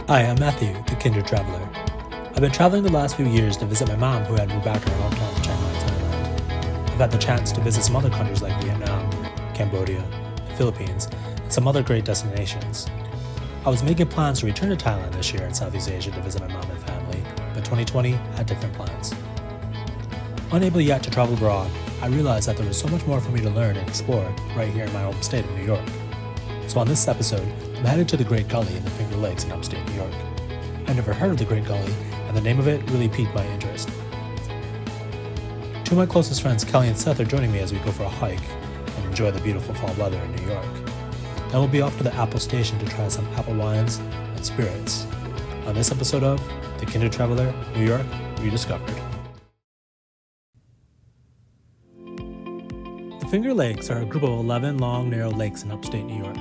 Hi, I'm Matthew, the Kinder Traveler. I've been traveling the last few years to visit my mom who had moved back to her hometown of Chiang Mai, Thailand. I've had the chance to visit some other countries like Vietnam, Cambodia, the Philippines, and some other great destinations. I was making plans to return to Thailand this year in Southeast Asia to visit my mom and family, but 2020 had different plans. Unable yet to travel abroad, I realized that there was so much more for me to learn and explore right here in my home state of New York. So on this episode, I'm headed to the Great Gully in the Finger Lakes in upstate New York. I'd never heard of the Great Gully, and the name of it really piqued my interest. Two of my closest friends, Kelly and Seth, are joining me as we go for a hike and enjoy the beautiful fall weather in New York. Then we'll be off to the Apple Station to try some apple wines and spirits. On this episode of The Kinder Traveler, New York Rediscovered. The Finger Lakes are a group of 11 long, narrow lakes in upstate New York.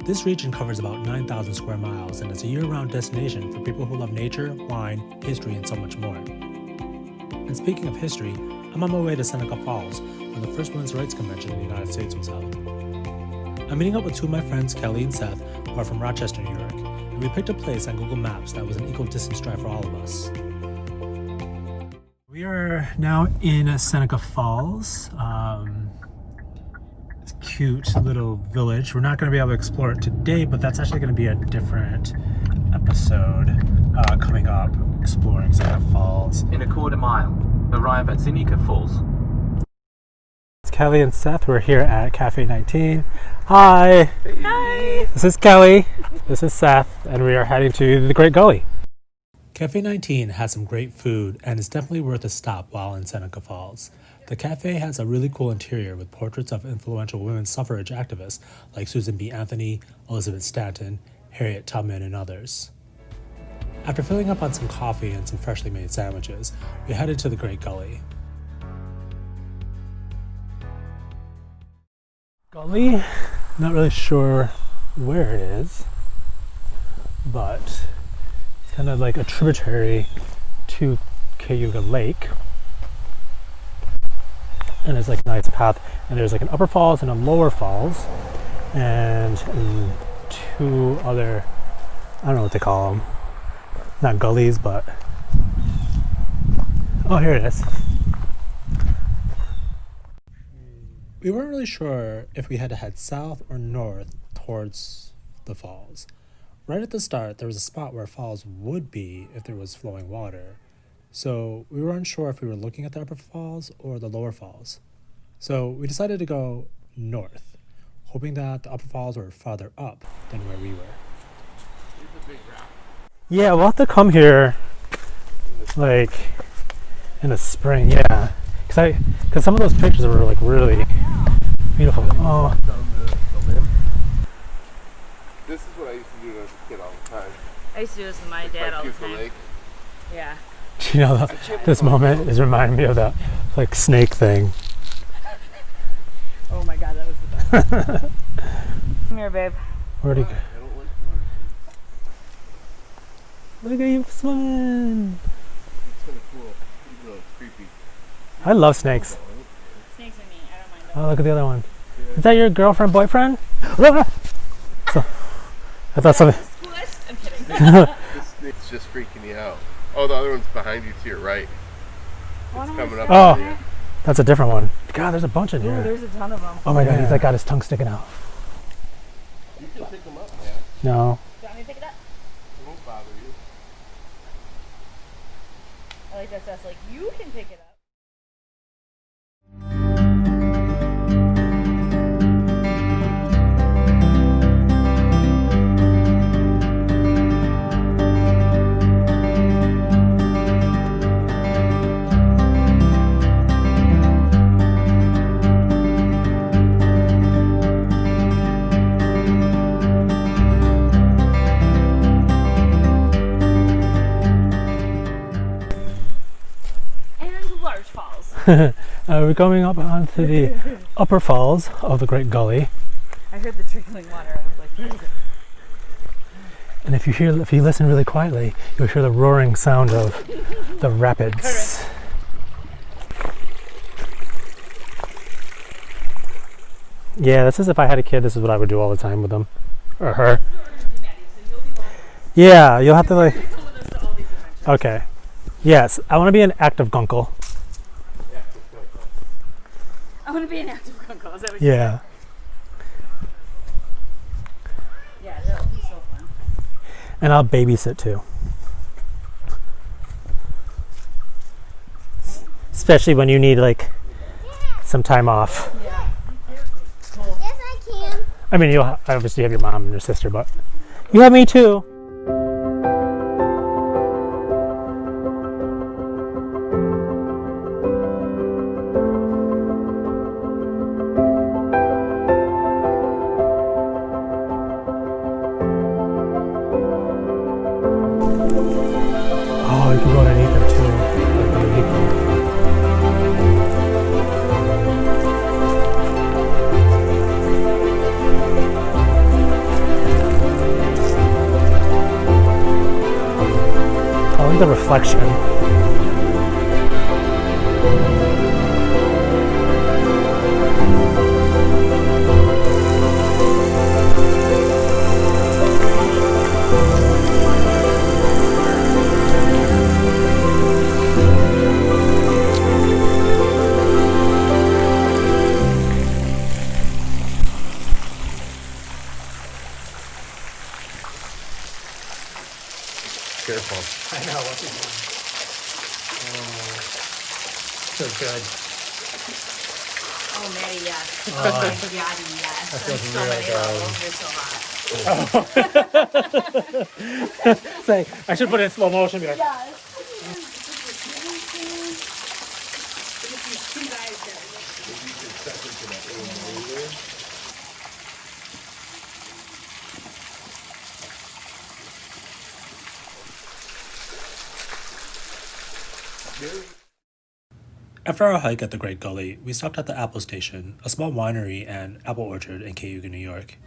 This region covers about 9,000 square miles and is a year-round destination for people who love nature, wine, history, and so much more. And speaking of history, I'm on my way to Seneca Falls, where the first women's rights convention in the United States was held. I'm meeting up with two of my friends, Kelly and Seth, who are from Rochester, New York, and we picked a place on Google Maps that was an equal distance drive for all of us. We are now in Seneca Falls. Cute little village. We're not going to be able to explore it today, but that's actually going to be a different episode coming up, exploring Seneca Falls. In a quarter mile, arrive at Seneca Falls. It's Kelly and Seth. We're here at Cafe 19. Hi! Hi! This is Kelly. This is Seth, and we are heading to the Great Gully. Cafe 19 has some great food and is definitely worth a stop while in Seneca Falls. The cafe has a really cool interior with portraits of influential women's suffrage activists like Susan B. Anthony, Elizabeth Stanton, Harriet Tubman, and others. After filling up on some coffee and some freshly made sandwiches, we headed to the Great Gully. Gully? Not really sure where it is, but it's kind of like a tributary to Cayuga Lake. And there's like a nice path, and there's like an upper falls and a lower falls, and two other, I don't know what they call them, not gullies, but oh, here it is. We weren't really sure if we had to head south or north towards the falls. Right at the start, there was a spot where falls would be if there was flowing water. So we were unsure if we were looking at the upper falls or the lower falls. So we decided to go north, hoping that the upper falls were farther up than where we were. Yeah, we'll have to come here like in the spring, yeah. Cause some of those pictures were like really beautiful. Oh. This is what I used to do as a kid all the time. I used to do this with my dad all the time. Lake. Yeah. You know, this moment is reminding me of that like snake thing. Oh my god, that was the best. Come here, babe. Where'd he go? Look at you swimming. It's kind of cool, even though it's creepy. I love snakes. Snakes are neat. I don't mind them. Oh, look at the other one. Is that your girlfriend, boyfriend? So, I thought something. I'm kidding. This snake's just freaking you out. Oh, the other one's behind you to your right. It's coming up. Oh. On you. That's a different one. God, there's a bunch in Ooh, here. there's a ton of them. Oh my god, he's like got his tongue sticking out. You can pick them up, man. No. Do you want me to pick it up? It won't bother you. I like that Seth's like, you can pick it up. We're going up onto the upper falls of the Great Gully. I heard the trickling water. I was like, what is it? And if you listen really quietly, you'll hear the roaring sound of the rapids. Yeah, this is if I had a kid, this is what I would do all the time with them. Or her. Yeah, you'll have to like. Okay. Yes, I want to be an active gunkle. I want to be an active uncle. Is that what you Yeah. said? Yeah, that'll be so fun. And I'll babysit too. Especially when you need like some time off. Yeah. Yes, I can. I mean, you'll obviously have your mom and your sister, but you have me too. Oh, you can go underneath there too. Like underneath them. I like the reflection. Careful. I know, what's it doing? Oh, so good. Oh, Maddie, yes. Oh, my God, yes. feels I'm so really many levels. You're so hot. Say, I should put it in slow motion. Be like, after our hike at the Great Gully, we stopped at the Apple Station, a small winery and apple orchard in Cayuga, New York.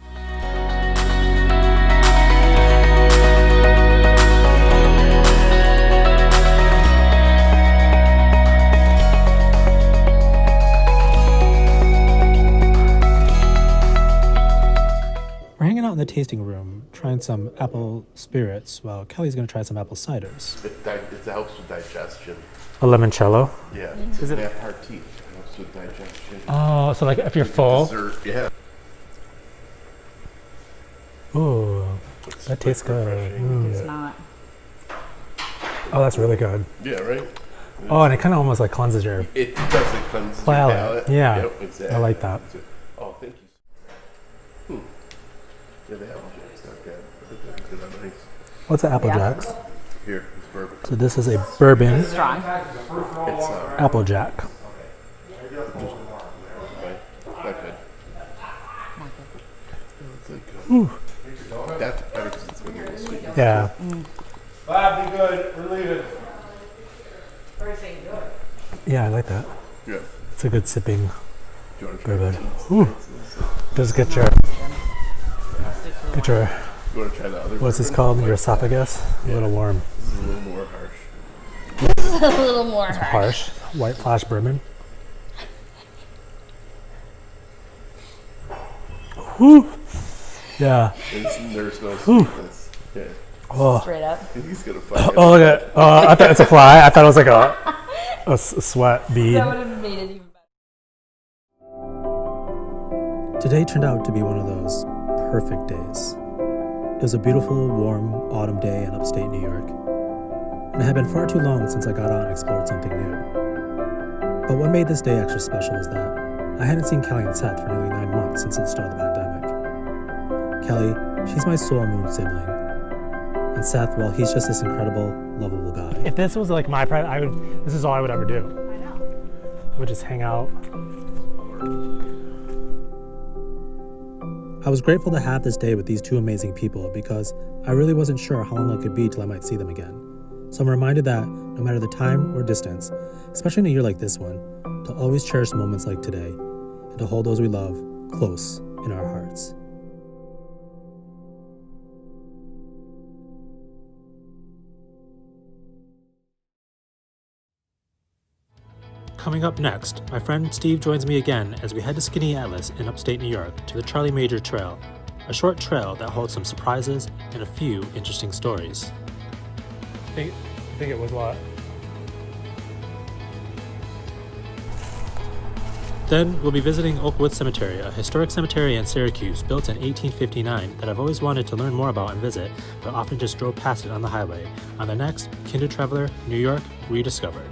We're hanging out in the tasting room, trying some apple spirits, while Kelly's going to try some apple ciders. It helps with digestion. A limoncello. Yeah. Is it- They have hard teeth. It helps with digestion. Oh, so like if you're full. Dessert, yeah. Ooh, It's that tastes good. refreshing. It's not. Oh, that's really good. Yeah, right? Oh, and it kind of almost like cleanses your. It does like cleanse your Palate. palate. Yeah. Yep, exactly. I like that. Oh, thank you. Yeah, they have jacks. Okay. They're nice. What's the Apple Yeah. Jacks? Here, it's bourbon. So this is a bourbon Strong. It's Apple Jack. okay. Not good. It's like that's better because it's when you're sweet. Yeah. Bob, be good. We're leaving. Yeah, I like that. Yeah. It's a good sipping Do you want to try bourbon. the Ooh. Just get your You want to try the other? what's this bourbon? called? Your esophagus. A little warm. This is a little more harsh. A little more harsh. Harsh. White flash bourbon. Whew. Yeah. There's no sweetness. Yeah. Oh. Straight up. He's gonna fight. Oh, look at. Oh, I thought it's a fly. I thought it was like a sweat bead. That would have made it even better. Today turned out to be one of those perfect days. It was a beautiful, warm autumn day in upstate New York, and it had been far too long since I got out and explored something new. But what made this day extra special is that I hadn't seen Kelly and Seth for nearly 9 months since the start of the pandemic. Kelly, she's my soul moon sibling, and Seth, well, he's just this incredible, lovable guy. If this was like my private, this is all I would ever do. I know. I would just hang out. I was grateful to have this day with these two amazing people because I really wasn't sure how long it could be till I might see them again. So I'm reminded that no matter the time or distance, especially in a year like this one, to always cherish moments like today and to hold those we love close in our hearts. Coming up next, my friend Steve joins me again as we head to Skinny Atlas in upstate New York to the Charlie Major Trail, a short trail that holds some surprises and a few interesting stories. I think it was what? Then we'll be visiting Oakwood Cemetery, a historic cemetery in Syracuse built in 1859 that I've always wanted to learn more about and visit, but often just drove past it on the highway on the next Kindred Traveler New York Rediscovered.